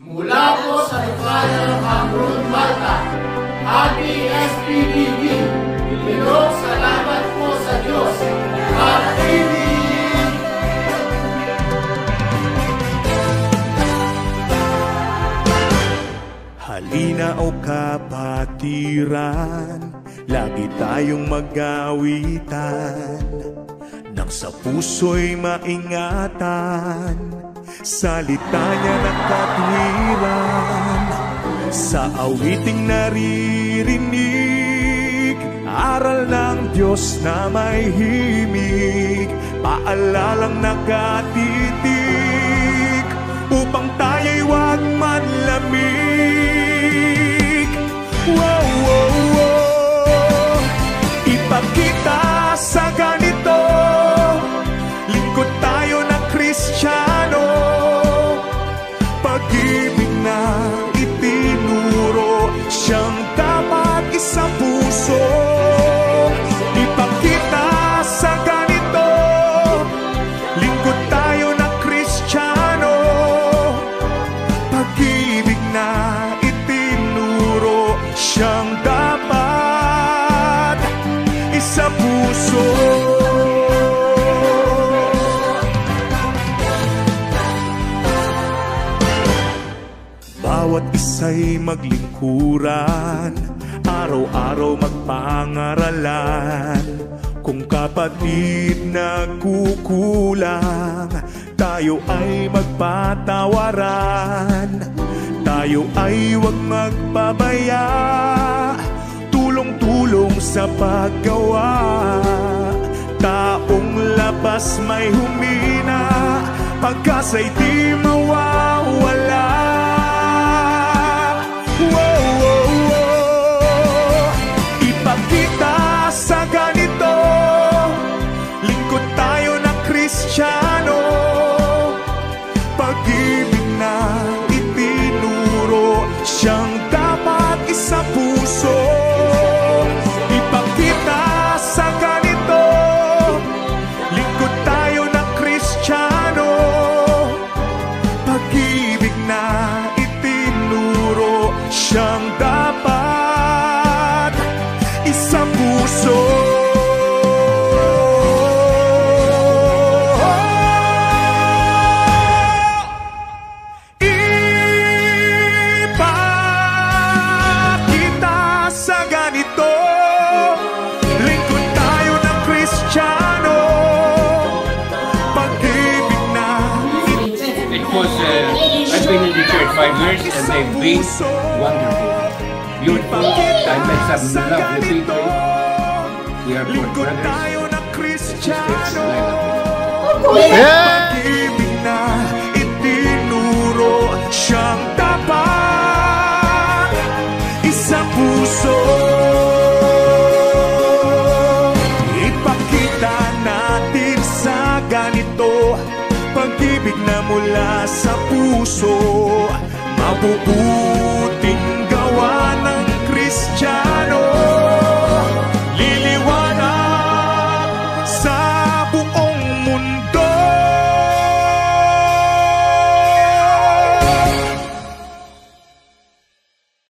Mula po sa Lukaya ng Hamrun, Malta, Happy SPBB! Milong salamat po sa Diyos at TV! Halina o kapatiran, lagi tayong mag-awitan, nang sa puso'y maingatan, salita niya ng katwiran. Sa awiting naririnig, aral ng Diyos na may himig, paalalang nakatitig, upang tayo'y huwag manlamig. Wow, wow, wow. Ipakita sa ganito, lingkod tayo ng Kristiyano, pag-ibig na itinuro, siyang dapat isang puso. Ipakita sa ganito, lingkod tayo ng Kristiyano, pag-ibig na itinuro, siyang dapat isang puso. Bawat isa'y maglingkuran, araw-araw magpangaralan. Kung kapatid nagkukulang, tayo ay magpatawaran. Tayo ay huwag magpabaya, tulong-tulong sa paggawa. Taong labas may humina, pagkasa'y di mawawala. Wow, wow, wow. Ipakita sa ganito, lingkod tayo ng Kristiyano, pag-ibig na itinuro, siyang dapat isang puso. Ipakita sa ganito, lingkod tayo ng Kristiyano, pag-ibig na itinuro, siyang dapat isang puso. Ipakita sa ganito, lingkod tayo ng Kristiyano, pag-ibig na It was, I've been in the church 5 years and they've been wonderful, beautiful. I met some lovely people. We are good brothers, sisters, and I love you. Pag-ibig na itinuro, siyang dapat isang puso. Ipakita natin sa ganito, pag-ibig na mula sa puso, mabubuhay